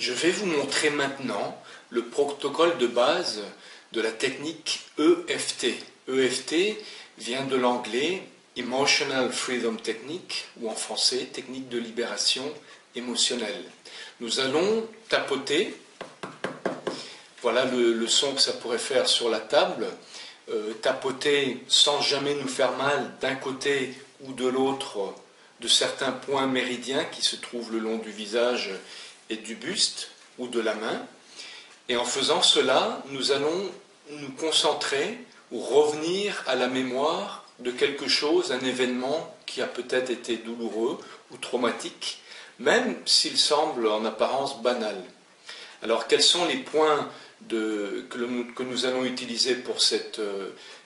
Je vais vous montrer maintenant le protocole de base de la technique EFT. EFT vient de l'anglais Emotional Freedom Technique, ou en français technique de libération émotionnelle. Nous allons tapoter, voilà le son que ça pourrait faire sur la table, tapoter sans jamais nous faire mal d'un côté ou de l'autre de certains points méridiens qui se trouvent le long du visage et du buste ou de la main. Et en faisant cela, nous allons nous concentrer ou revenir à la mémoire de quelque chose, un événement qui a peut-être été douloureux ou traumatique, même s'il semble en apparence banal. Alors quels sont les points que nous allons utiliser pour cette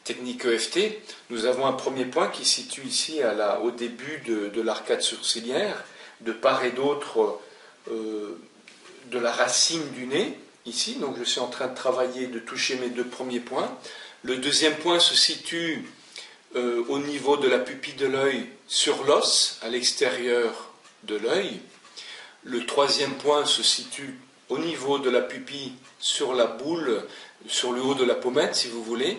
technique EFT? Nous avons un premier point qui se situe ici au début de l'arcade sourcilière, de part et d'autre de la racine du nez, ici. Donc je suis en train de travailler, de toucher mes deux premiers points. Le deuxième point se situe au niveau de la pupille de l'œil, sur l'os, à l'extérieur de l'œil. Le troisième point se situe au niveau de la pupille, sur la boule, sur le haut de la pommette, si vous voulez.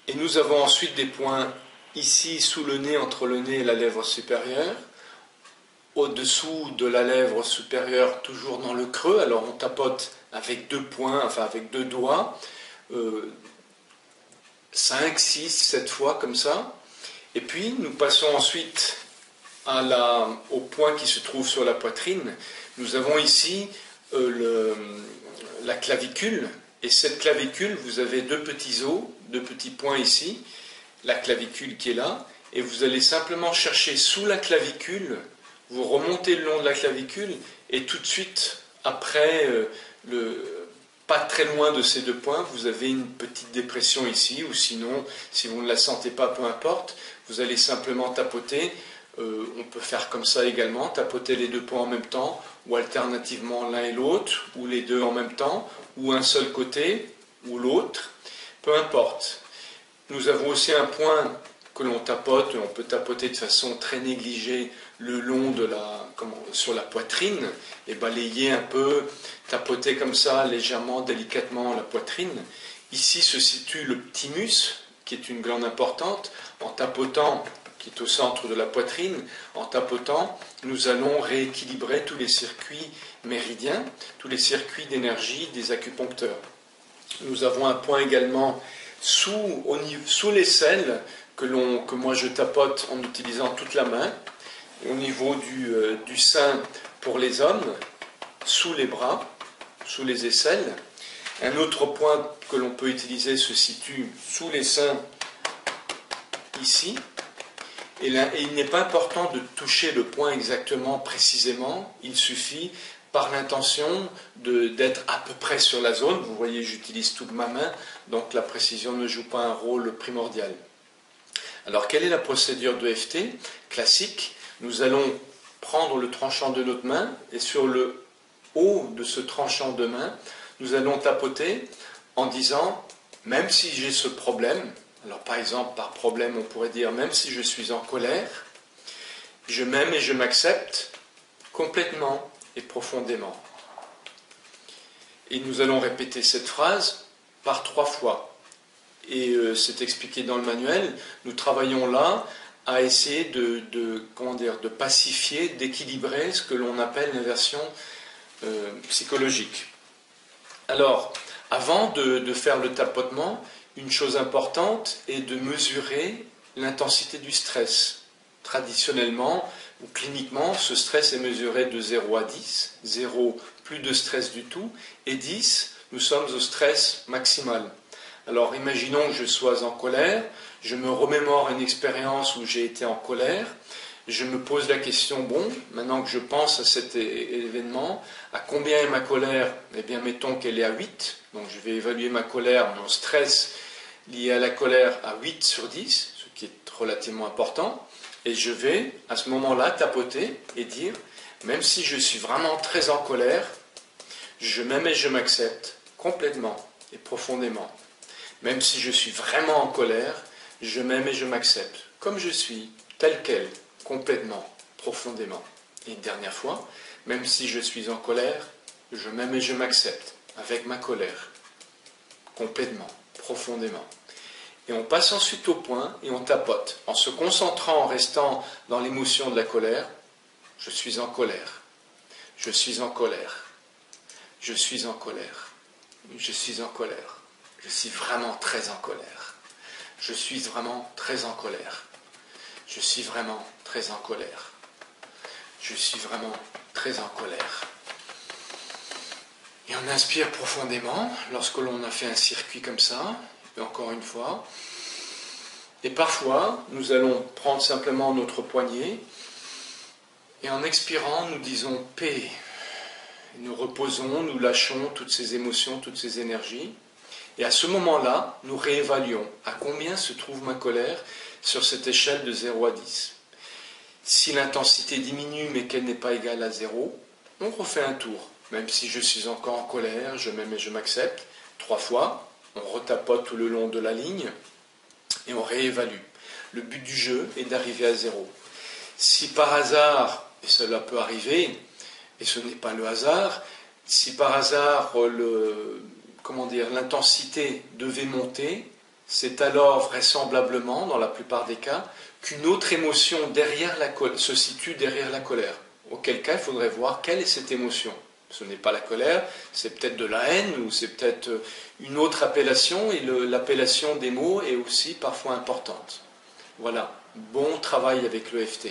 Et nous avons ensuite des points ici, sous le nez, entre le nez et la lèvre supérieure. Au-dessous de la lèvre supérieure, toujours dans le creux. Alors on tapote avec deux points, enfin avec deux doigts, 5, 6, 7 fois comme ça. Et puis nous passons ensuite au point qui se trouve sur la poitrine. Nous avons ici la clavicule. Et cette clavicule, vous avez deux petits os, deux petits points ici. La clavicule qui est là. Et vous allez simplement chercher sous la clavicule. Vous remontez le long de la clavicule et tout de suite, après, pas très loin de ces deux points, vous avez une petite dépression ici, ou sinon, si vous ne la sentez pas, peu importe, vous allez simplement tapoter. On peut faire comme ça également, tapoter les deux points en même temps, ou alternativement l'un et l'autre, ou les deux en même temps, ou un seul côté, ou l'autre, peu importe. Nous avons aussi un point que l'on tapote, on peut tapoter de façon très négligée le long sur la poitrine et balayer un peu, tapoter comme ça légèrement, délicatement la poitrine. Ici se situe le thymus, qui est une glande importante. En tapotant, qui est au centre de la poitrine, en tapotant, nous allons rééquilibrer tous les circuits méridiens, tous les circuits d'énergie des acupuncteurs. Nous avons un point également sous l'aisselle que moi je tapote en utilisant toute la main, au niveau du sein pour les hommes, sous les bras, sous les aisselles. Un autre point que l'on peut utiliser se situe sous les seins, ici. Et il n'est pas important de toucher le point exactement, précisément. Il suffit, par l'intention, d'être à peu près sur la zone. Vous voyez, j'utilise toute ma main, donc la précision ne joue pas un rôle primordial. Alors, quelle est la procédure de EFT classique? Nous allons prendre le tranchant de notre main et sur le haut de ce tranchant de main, nous allons tapoter en disant, même si j'ai ce problème, alors par exemple, par problème, on pourrait dire, même si je suis en colère, je m'aime et je m'accepte complètement et profondément. Et nous allons répéter cette phrase par 3 fois. Et c'est expliqué dans le manuel. Nous travaillons là à essayer de pacifier, d'équilibrer ce que l'on appelle l'inversion psychologique. Alors, avant de faire le tapotement, une chose importante est de mesurer l'intensité du stress. Traditionnellement ou cliniquement, ce stress est mesuré de 0 à 10. 0, plus de stress du tout, et 10, nous sommes au stress maximal. Alors imaginons que je sois en colère, je me remémore une expérience où j'ai été en colère, je me pose la question, bon, maintenant que je pense à cet événement, à combien est ma colère? Eh bien, mettons qu'elle est à 8, donc je vais évaluer ma colère, mon stress lié à la colère à 8 sur 10, ce qui est relativement important, et je vais à ce moment-là tapoter et dire, même si je suis vraiment très en colère, je m'aime et je m'accepte complètement et profondément. Même si je suis vraiment en colère, je m'aime et je m'accepte, comme je suis, tel quel, complètement, profondément. Et une dernière fois, même si je suis en colère, je m'aime et je m'accepte, avec ma colère, complètement, profondément. Et on passe ensuite au point et on tapote, en se concentrant, en restant dans l'émotion de la colère. Je suis en colère, je suis en colère, je suis en colère, je suis en colère, je suis vraiment très en colère, je suis vraiment très en colère, je suis vraiment très en colère, je suis vraiment très en colère. Et on inspire profondément lorsque l'on a fait un circuit comme ça, et encore une fois. Et parfois, nous allons prendre simplement notre poignet, et en expirant, nous disons paix. Nous reposons, nous lâchons toutes ces émotions, toutes ces énergies. Et à ce moment-là, nous réévaluons à combien se trouve ma colère sur cette échelle de 0 à 10. Si l'intensité diminue mais qu'elle n'est pas égale à 0, on refait un tour. Même si je suis encore en colère, je m'aime et je m'accepte, 3 fois, on retapote tout le long de la ligne et on réévalue. Le but du jeu est d'arriver à 0. Si par hasard, et cela peut arriver, et ce n'est pas le hasard, si par hasard l'intensité devait monter, c'est alors vraisemblablement, dans la plupart des cas, qu'une autre émotion se situe derrière la colère. Auquel cas, il faudrait voir quelle est cette émotion. Ce n'est pas la colère, c'est peut-être de la haine ou c'est peut-être une autre appellation, et l'appellation des mots est aussi parfois importante. Voilà, bon travail avec l'EFT.